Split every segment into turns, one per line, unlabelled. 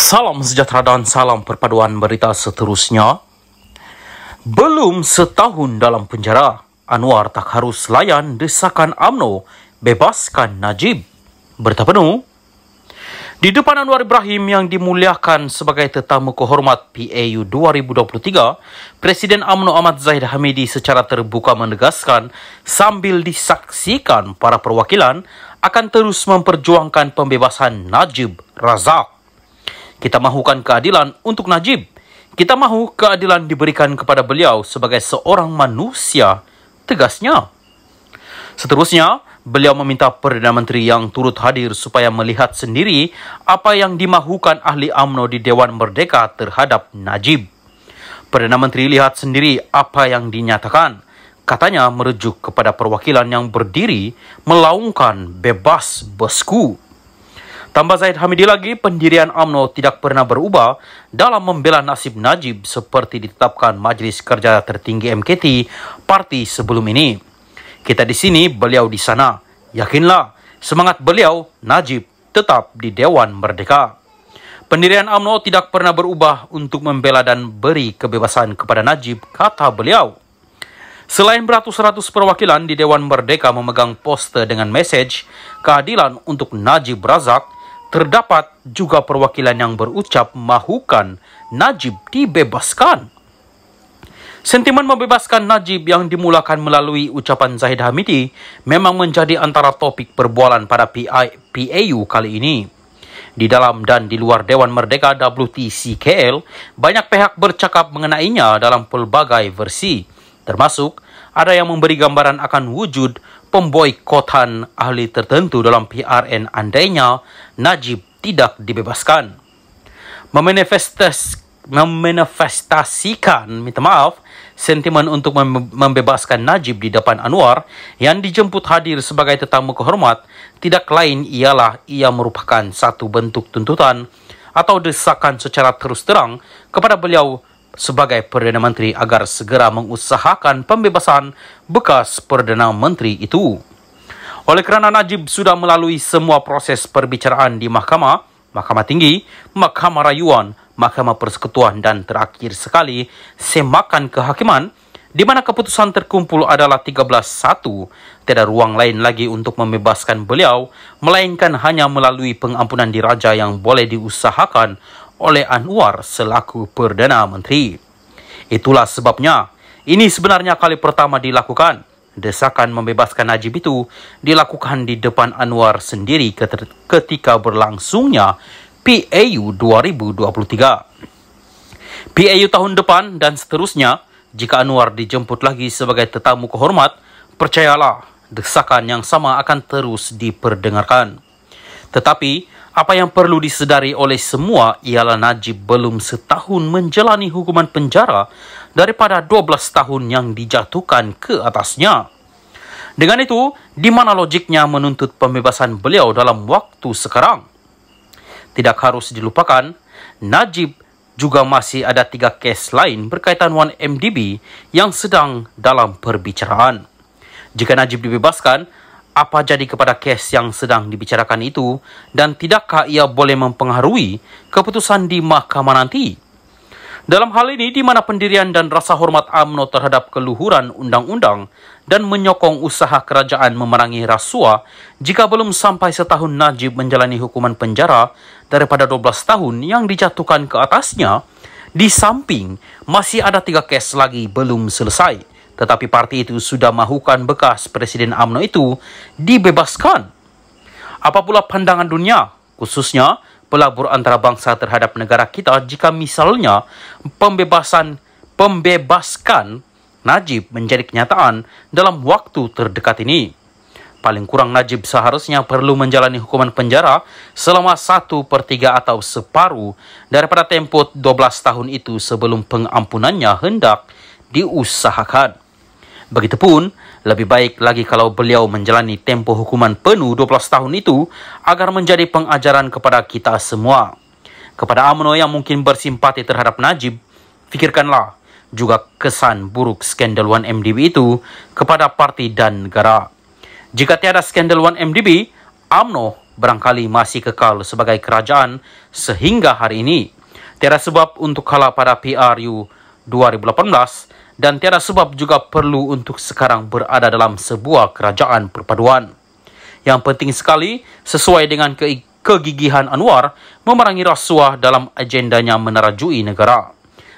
Salam sejahtera dan salam perpaduan berita seterusnya. Belum setahun dalam penjara, Anwar tak harus layan desakan UMNO bebaskan Najib. Berita penuh. Di depan Anwar Ibrahim yang dimuliakan sebagai tetamu kehormat PAU 2023, Presiden UMNO Ahmad Zahid Hamidi secara terbuka menegaskan sambil disaksikan para perwakilan akan terus memperjuangkan pembebasan Najib Razak. Kita mahukan keadilan untuk Najib. Kita mahu keadilan diberikan kepada beliau sebagai seorang manusia, tegasnya. Seterusnya, beliau meminta Perdana Menteri yang turut hadir supaya melihat sendiri apa yang dimahukan ahli UMNO di Dewan Merdeka terhadap Najib. Perdana Menteri lihat sendiri apa yang dinyatakan. Katanya merujuk kepada perwakilan yang berdiri melaungkan bebas besku. Tambah Zahid Hamidi lagi, pendirian UMNO tidak pernah berubah dalam membela nasib Najib seperti ditetapkan Majelis Kerja Tertinggi MKT parti sebelum ini. Kita di sini, beliau di sana. Yakinlah, semangat beliau, Najib tetap di Dewan Merdeka. Pendirian UMNO tidak pernah berubah untuk membela dan beri kebebasan kepada Najib, kata beliau. Selain beratus-ratus perwakilan di Dewan Merdeka memegang poster dengan mesej keadilan untuk Najib Razak, terdapat juga perwakilan yang berucap mahukan Najib dibebaskan. Sentimen membebaskan Najib yang dimulakan melalui ucapan Zahid Hamidi memang menjadi antara topik perbualan pada PAU kali ini. Di dalam dan di luar Dewan Merdeka WTC-KL, banyak pihak bercakap mengenainya dalam pelbagai versi, termasuk ada yang memberi gambaran akan wujud pemboikotan ahli tertentu dalam PRN andainya Najib tidak dibebaskan. Memanifestasikan sentimen untuk membebaskan Najib di depan Anwar yang dijemput hadir sebagai tetamu kehormat tidak lain ialah ia merupakan satu bentuk tuntutan atau desakan secara terus terang kepada beliau sebagai Perdana Menteri agar segera mengusahakan pembebasan bekas Perdana Menteri itu. Oleh kerana Najib sudah melalui semua proses perbicaraan di Mahkamah Tinggi, Mahkamah Rayuan, Mahkamah Persekutuan dan terakhir sekali Semakan Kehakiman, di mana keputusan terkumpul adalah 13-1, tiada ruang lain lagi untuk membebaskan beliau, melainkan hanya melalui pengampunan diraja yang boleh diusahakan oleh Anwar selaku Perdana Menteri. Itulah sebabnya ini sebenarnya kali pertama dilakukan. Desakan membebaskan Najib itu dilakukan di depan Anwar sendiri ketika berlangsungnya PAU 2023. PAU tahun depan dan seterusnya, jika Anwar dijemput lagi sebagai tetamu kehormat, percayalah desakan yang sama akan terus diperdengarkan. Tetapi apa yang perlu disedari oleh semua ialah Najib belum setahun menjalani hukuman penjara daripada 12 tahun yang dijatuhkan ke atasnya. Dengan itu, di mana logiknya menuntut pembebasan beliau dalam waktu sekarang? Tidak harus dilupakan, Najib juga masih ada 3 kes lain berkaitan 1MDB yang sedang dalam perbicaraan. Jika Najib dibebaskan, apa jadi kepada kes yang sedang dibicarakan itu dan tidakkah ia boleh mempengaruhi keputusan di mahkamah nanti? Dalam hal ini, di mana pendirian dan rasa hormat UMNO terhadap keluhuran undang-undang dan menyokong usaha kerajaan memerangi rasuah jika belum sampai setahun Najib menjalani hukuman penjara daripada 12 tahun yang dijatuhkan ke atasnya, di samping masih ada 3 kes lagi belum selesai. Tetapi parti itu sudah mahukan bekas Presiden UMNO itu dibebaskan. Apa pula pandangan dunia, khususnya pelabur antarabangsa terhadap negara kita jika misalnya pembebaskan Najib menjadi kenyataan dalam waktu terdekat ini? Paling kurang Najib seharusnya perlu menjalani hukuman penjara selama 1/3 atau separuh daripada tempoh 12 tahun itu sebelum pengampunannya hendak diusahakan. Begitupun, lebih baik lagi kalau beliau menjalani tempoh hukuman penuh 12 tahun itu agar menjadi pengajaran kepada kita semua. Kepada UMNO yang mungkin bersimpati terhadap Najib, fikirkanlah juga kesan buruk skandal 1MDB itu kepada parti dan negara. Jika tiada skandal 1MDB, UMNO barangkali masih kekal sebagai kerajaan sehingga hari ini. Tiada sebab untuk kalah pada PRU 2018 dan tiada sebab juga perlu untuk sekarang berada dalam sebuah kerajaan perpaduan. Yang penting sekali, sesuai dengan kegigihan Anwar memerangi rasuah dalam agendanya menerajui negara.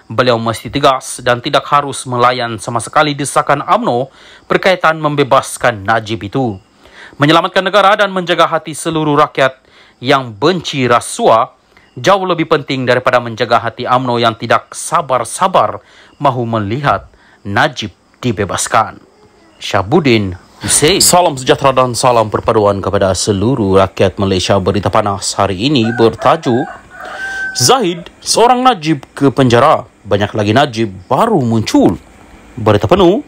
Beliau mesti tegas dan tidak harus melayan sama sekali desakan UMNO berkaitan membebaskan Najib itu. Menyelamatkan negara dan menjaga hati seluruh rakyat yang benci rasuah jauh lebih penting daripada menjaga hati UMNO yang tidak sabar-sabar mahu melihat Najib dibebaskan. Syabuddin Hussein. Salam sejahtera dan salam perpaduan kepada seluruh rakyat Malaysia. Berita panas hari ini bertajuk Zahid, seorang Najib ke penjara. Banyak lagi Najib baru muncul. Berita penuh.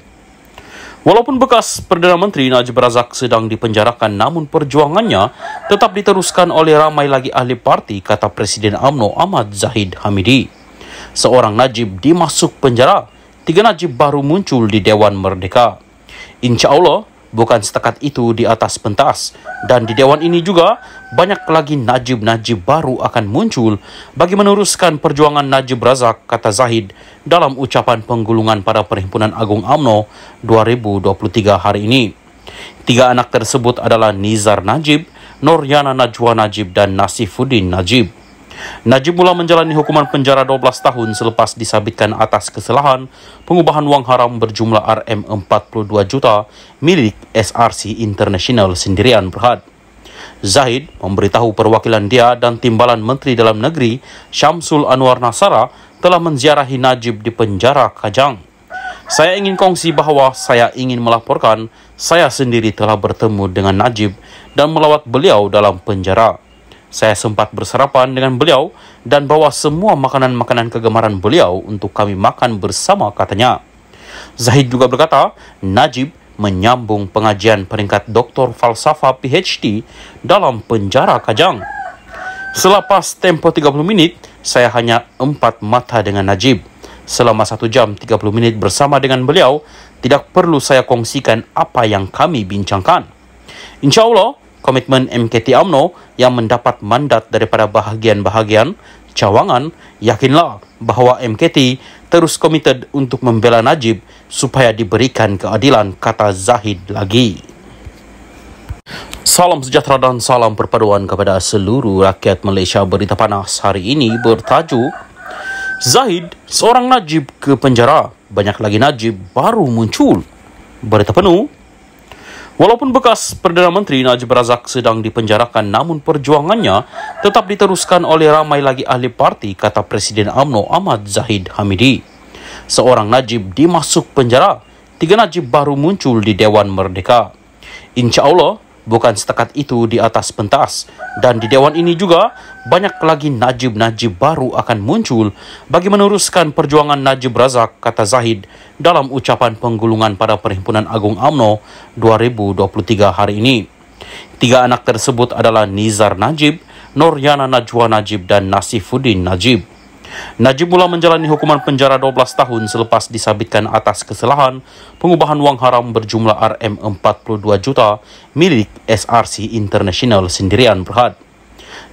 Walaupun bekas Perdana Menteri Najib Razak sedang dipenjarakan, namun perjuangannya tetap diteruskan oleh ramai lagi ahli parti, kata Presiden UMNO Ahmad Zahid Hamidi. Seorang Najib dimasuk penjara, 3 Najib baru muncul di Dewan Merdeka. Insya Allah, bukan setakat itu di atas pentas, dan di Dewan ini juga banyak lagi Najib-Najib baru akan muncul bagi meneruskan perjuangan Najib Razak, kata Zahid dalam ucapan penggulungan pada Perhimpunan Agung UMNO 2023 hari ini. 3 anak tersebut adalah Nizar Najib, Noryana Najwa Najib dan Nasifuddin Najib. Najib mula menjalani hukuman penjara 12 tahun selepas disabitkan atas kesalahan pengubahan wang haram berjumlah RM42 juta milik SRC International sendirian Berhad. Zahid memberitahu perwakilan dia dan Timbalan Menteri Dalam Negeri Syamsul Anwar Nasara telah menziarahi Najib di penjara Kajang. Saya ingin kongsi bahawa saya ingin melaporkan saya sendiri telah bertemu dengan Najib dan melawat beliau dalam penjara. Saya sempat bersarapan dengan beliau dan bawa semua makanan-makanan kegemaran beliau untuk kami makan bersama, katanya. Zahid juga berkata, Najib menyambung pengajian peringkat Doktor Falsafah PhD dalam penjara Kajang. Selepas tempoh 30 minit, saya hanya 4 mata dengan Najib. Selama 1 jam 30 menit bersama dengan beliau, tidak perlu saya kongsikan apa yang kami bincangkan. Insya Allah, komitmen MKT UMNO yang mendapat mandat daripada bahagian-bahagian cawangan, yakinlah bahawa MKT terus komited untuk membela Najib supaya diberikan keadilan, kata Zahid lagi. Salam sejahtera dan salam perpaduan kepada seluruh rakyat Malaysia. Berita panas hari ini bertajuk Zahid, seorang Najib ke penjara. Banyak lagi Najib baru muncul. Berita penuh. Walaupun bekas Perdana Menteri Najib Razak sedang dipenjarakan, namun perjuangannya tetap diteruskan oleh ramai lagi ahli parti, kata Presiden UMNO Ahmad Zahid Hamidi. Seorang Najib dimasuk penjara, 3 Najib baru muncul di Dewan Merdeka. Insya Allah, bukan setakat itu di atas pentas, dan di Dewan ini juga banyak lagi Najib-Najib baru akan muncul bagi meneruskan perjuangan Najib Razak, kata Zahid dalam ucapan penggulungan pada Perhimpunan Agung UMNO 2023 hari ini. 3 anak tersebut adalah Nizar Najib, Noryana Najwa Najib dan Nasifuddin Najib. Najib mula menjalani hukuman penjara 12 tahun selepas disabitkan atas kesalahan pengubahan wang haram berjumlah RM42 juta milik SRC International sendirian Berhad.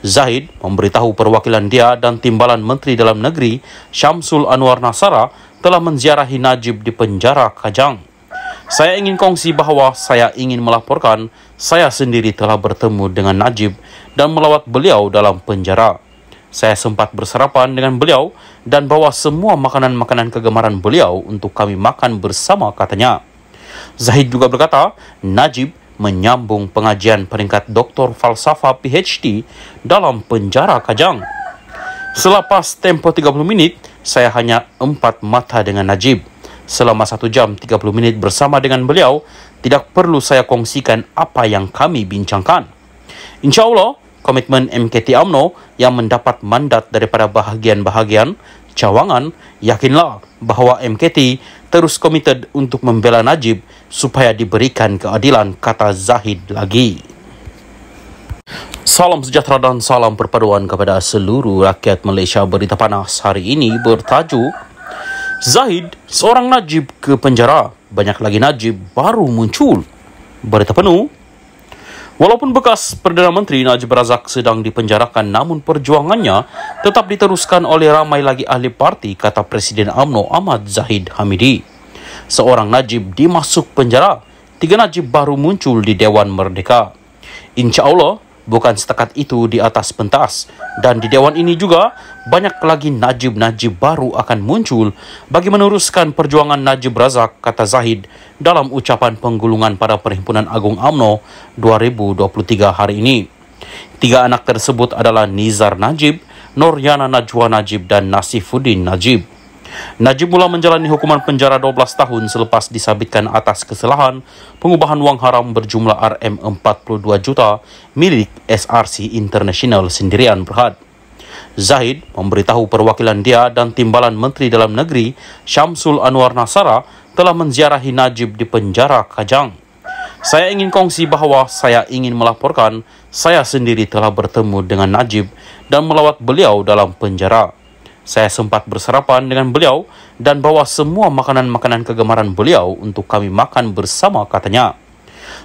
Zahid memberitahu perwakilan dia dan Timbalan Menteri Dalam Negeri Syamsul Anwar Nasara telah menziarahi Najib di penjara Kajang. Saya ingin kongsi bahawa saya ingin melaporkan saya sendiri telah bertemu dengan Najib dan melawat beliau dalam penjara. Saya sempat bersarapan dengan beliau dan bawa semua makanan-makanan kegemaran beliau untuk kami makan bersama, katanya. Zahid juga berkata, Najib menyambung pengajian peringkat Doktor Falsafah PhD dalam penjara Kajang. Selepas tempoh 30 menit, saya hanya 4 mata dengan Najib. Selama 1 jam 30 menit bersama dengan beliau, tidak perlu saya kongsikan apa yang kami bincangkan. Insya Allah, komitmen MKT UMNO yang mendapat mandat daripada bahagian-bahagian cawangan, yakinlah bahawa MKT terus komited untuk membela Najib supaya diberikan keadilan, kata Zahid lagi. Salam sejahtera dan salam perpaduan kepada seluruh rakyat Malaysia. Berita panas hari ini bertajuk Zahid, seorang Najib ke penjara. Banyak lagi Najib baru muncul. Berita penuh. Walaupun bekas Perdana Menteri Najib Razak sedang dipenjarakan, namun perjuangannya tetap diteruskan oleh ramai lagi ahli parti, kata Presiden UMNO Ahmad Zahid Hamidi. Seorang Najib dimasuk penjara, 3 Najib baru muncul di Dewan Merdeka. Insya Allah, bukan setakat itu di atas pentas, dan di Dewan ini juga banyak lagi Najib-Najib baru akan muncul bagi meneruskan perjuangan Najib Razak, kata Zahid dalam ucapan penggulungan pada Perhimpunan Agung UMNO 2023 hari ini. 3 anak tersebut adalah Nizar Najib, Noryana Najwa Najib, dan Nasifuddin Najib. Najib mula menjalani hukuman penjara 12 tahun selepas disabitkan atas kesalahan pengubahan wang haram berjumlah Rm42 juta milik SRC International sendirian Berhad. Zahid memberitahu perwakilan dia dan Timbalan Menteri Dalam Negeri Syamsul Anwar Nasara telah menziarahi Najib di penjara Kajang. Saya ingin kongsi bahawa saya ingin melaporkan saya sendiri telah bertemu dengan Najib dan melawat beliau dalam penjara. Saya sempat bersarapan dengan beliau dan bawa semua makanan-makanan kegemaran beliau untuk kami makan bersama, katanya.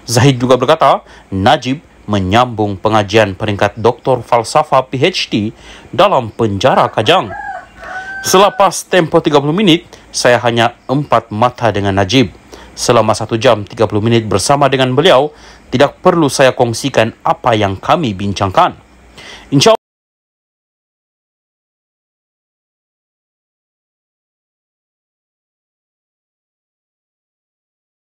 Zahid juga berkata, Najib menyambung pengajian peringkat Doktor Falsafah PhD dalam penjara Kajang. Selepas tempoh 30 minit, saya hanya 4 mata dengan Najib. Selama 1 jam 30 minit bersama dengan beliau, tidak perlu saya kongsikan apa yang kami bincangkan.